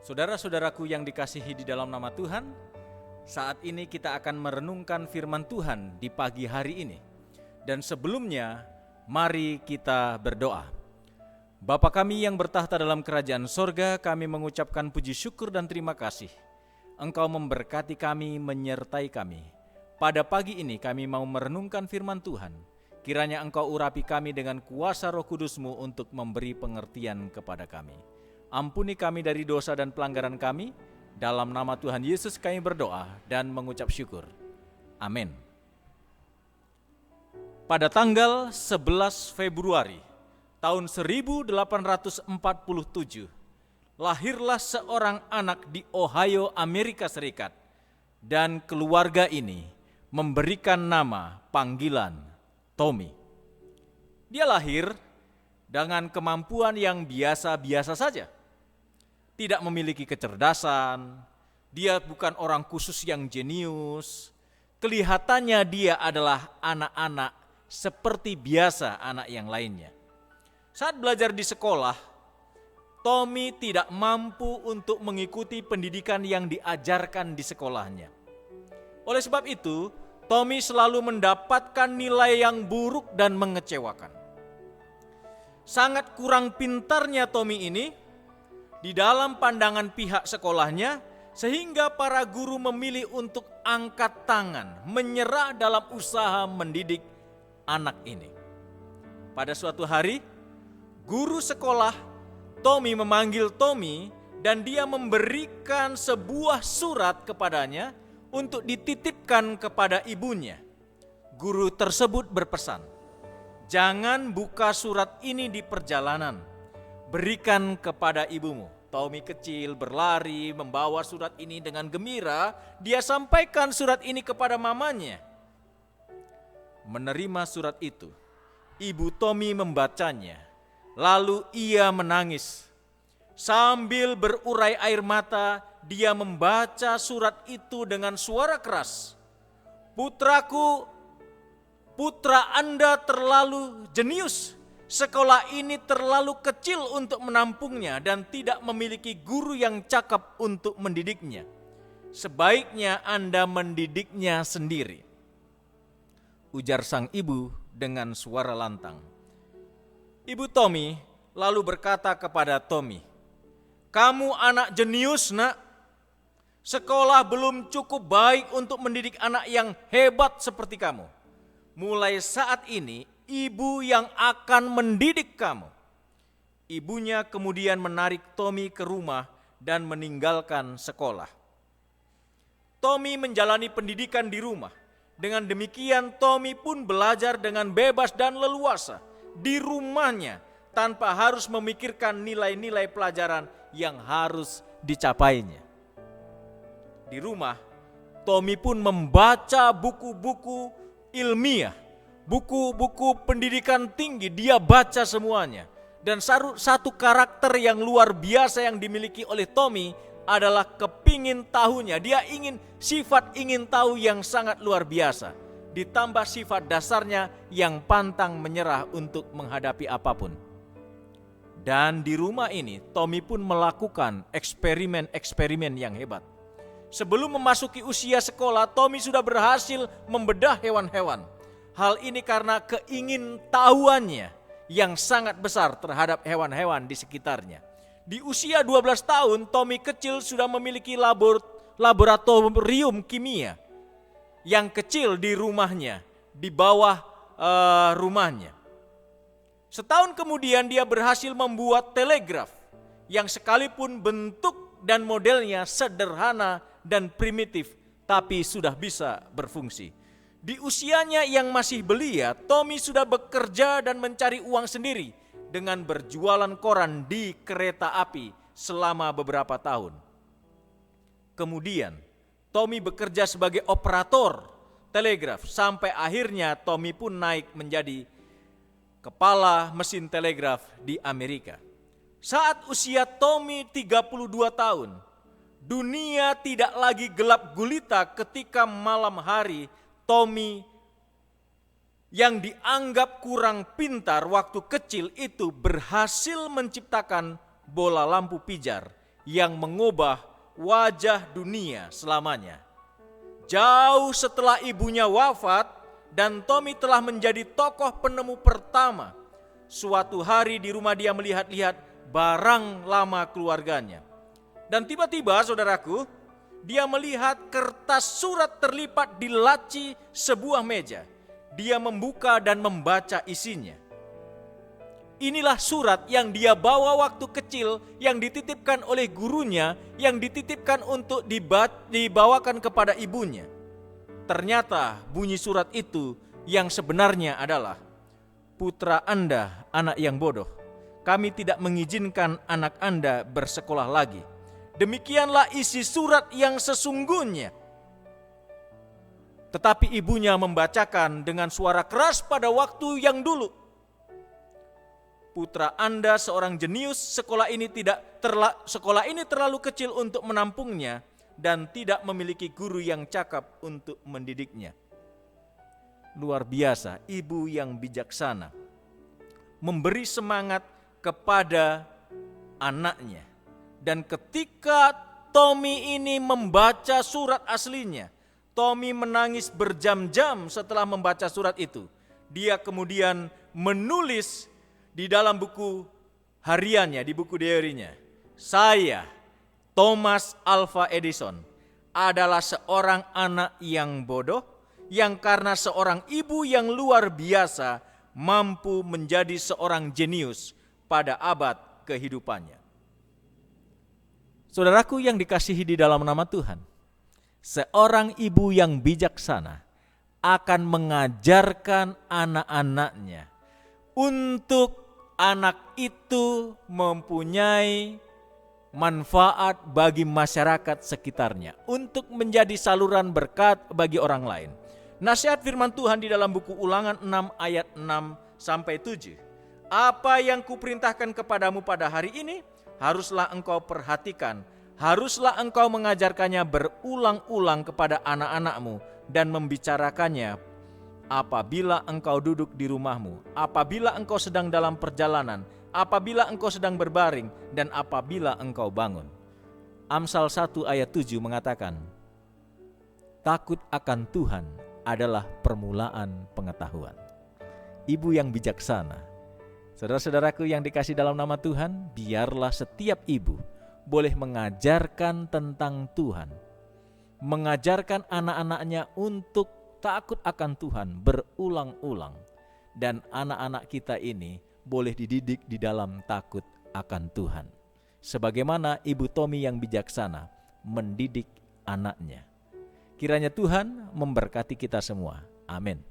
Saudara-saudaraku yang dikasihi di dalam nama Tuhan, saat ini kita akan merenungkan firman Tuhan di pagi hari ini. Dan sebelumnya, mari kita berdoa. Bapa kami yang bertahta dalam kerajaan sorga, kami mengucapkan puji syukur dan terima kasih. Engkau memberkati kami, menyertai kami. Pada pagi ini kami mau merenungkan firman Tuhan. Kiranya Engkau urapi kami dengan kuasa Roh Kudus-Mu untuk memberi pengertian kepada kami. Ampuni kami dari dosa dan pelanggaran kami. Dalam nama Tuhan Yesus kami berdoa dan mengucap syukur. Amin. Pada tanggal 11 Februari tahun 1847, lahirlah seorang anak di Ohio, Amerika Serikat. Dan keluarga ini memberikan nama panggilan Tommy. Dia lahir dengan kemampuan yang biasa-biasa saja. Tidak memiliki kecerdasan, dia bukan orang khusus yang jenius. Kelihatannya dia adalah anak-anak seperti biasa anak yang lainnya. Saat belajar di sekolah, Tommy tidak mampu untuk mengikuti pendidikan yang diajarkan di sekolahnya. Oleh sebab itu, Tommy selalu mendapatkan nilai yang buruk dan mengecewakan. Sangat kurang pintarnya Tommy ini di dalam pandangan pihak sekolahnya, sehingga para guru memilih untuk angkat tangan, menyerah dalam usaha mendidik anak ini. Pada suatu hari, guru sekolah Tommy memanggil Tommy dan dia memberikan sebuah surat kepadanya untuk dititipkan kepada ibunya. Guru tersebut berpesan, "Jangan buka surat ini di perjalanan, berikan kepada ibumu." Tommy kecil berlari membawa surat ini dengan gembira. Dia sampaikan surat ini kepada mamanya. Menerima surat itu, ibu Tommy membacanya. Lalu ia menangis. Sambil berurai air mata, dia membaca surat itu dengan suara keras. "Putraku, putra Anda terlalu jenius. Sekolah ini terlalu kecil untuk menampungnya dan tidak memiliki guru yang cakap untuk mendidiknya. Sebaiknya Anda mendidiknya sendiri," ujar sang ibu dengan suara lantang. Ibu Tommy lalu berkata kepada Tommy, "Kamu anak jenius, nak. Sekolah belum cukup baik untuk mendidik anak yang hebat seperti kamu. Mulai saat ini, ibu yang akan mendidik kamu." Ibunya kemudian menarik Tommy ke rumah dan meninggalkan sekolah. Tommy menjalani pendidikan di rumah. Dengan demikian Tommy pun belajar dengan bebas dan leluasa di rumahnya tanpa harus memikirkan nilai-nilai pelajaran yang harus dicapainya. Di rumah, Tommy pun membaca buku-buku ilmiah, buku-buku pendidikan tinggi, dia baca semuanya. Dan satu karakter yang luar biasa yang dimiliki oleh Tommy adalah kepingin tahunya. Dia sifat ingin tahu yang sangat luar biasa. Ditambah sifat dasarnya yang pantang menyerah untuk menghadapi apapun. Dan di rumah ini Tommy pun melakukan eksperimen-eksperimen yang hebat. Sebelum memasuki usia sekolah, Tommy sudah berhasil membedah hewan-hewan. Hal ini karena keingintahuannya yang sangat besar terhadap hewan-hewan di sekitarnya. Di usia 12 tahun, Tommy kecil sudah memiliki laboratorium kimia yang kecil di rumahnya, di bawah rumahnya. Setahun kemudian dia berhasil membuat telegraf yang sekalipun bentuk dan modelnya sederhana dan primitif, tapi sudah bisa berfungsi. Di usianya yang masih belia, Tommy sudah bekerja dan mencari uang sendiri dengan berjualan koran di kereta api selama beberapa tahun. Kemudian, Tommy bekerja sebagai operator telegraf sampai akhirnya Tommy pun naik menjadi kepala mesin telegraf di Amerika. Saat usia Tommy 32 tahun, dunia tidak lagi gelap gulita ketika malam hari Tommy yang dianggap kurang pintar waktu kecil itu berhasil menciptakan bola lampu pijar yang mengubah wajah dunia selamanya. Jauh setelah ibunya wafat dan Tommy telah menjadi tokoh penemu pertama, suatu hari di rumah dia melihat-lihat barang lama keluarganya. Dan tiba-tiba saudaraku, dia melihat kertas surat terlipat di laci sebuah meja. Dia membuka dan membaca isinya. Inilah surat yang dia bawa waktu kecil, yang dititipkan oleh gurunya, yang dititipkan untuk dibawakan kepada ibunya. Ternyata bunyi surat itu yang sebenarnya adalah, "Putra Anda anak yang bodoh, kami tidak mengizinkan anak Anda bersekolah lagi." Demikianlah isi surat yang sesungguhnya. Tetapi ibunya membacakan dengan suara keras pada waktu yang dulu, "Putra Anda seorang jenius, sekolah ini terlalu kecil untuk menampungnya dan tidak memiliki guru yang cakap untuk mendidiknya." Luar biasa, ibu yang bijaksana memberi semangat kepada anaknya. Dan ketika Tommy ini membaca surat aslinya, Tommy menangis berjam-jam setelah membaca surat itu. Dia kemudian menulis di dalam buku hariannya, di buku diarinya, "Saya, Thomas Alva Edison, adalah seorang anak yang bodoh, yang karena seorang ibu yang luar biasa mampu menjadi seorang jenius pada abad kehidupannya." Saudaraku yang dikasihi di dalam nama Tuhan, seorang ibu yang bijaksana akan mengajarkan anak-anaknya untuk anak itu mempunyai manfaat bagi masyarakat sekitarnya, untuk menjadi saluran berkat bagi orang lain. Nasihat firman Tuhan di dalam buku Ulangan 6 ayat 6-7. "Apa yang kuperintahkan kepadamu pada hari ini, haruslah engkau perhatikan, haruslah engkau mengajarkannya berulang-ulang kepada anak-anakmu dan membicarakannya apabila engkau duduk di rumahmu, apabila engkau sedang dalam perjalanan, apabila engkau sedang berbaring, dan apabila engkau bangun." Amsal 1 ayat 7 mengatakan, "Takut akan Tuhan adalah permulaan pengetahuan." Ibu yang bijaksana. Saudara-saudaraku yang dikasih dalam nama Tuhan, biarlah setiap ibu boleh mengajarkan tentang Tuhan, mengajarkan anak-anaknya untuk takut akan Tuhan berulang-ulang, dan anak-anak kita ini boleh dididik di dalam takut akan Tuhan, sebagaimana ibu Tommy yang bijaksana mendidik anaknya. Kiranya Tuhan memberkati kita semua. Amin.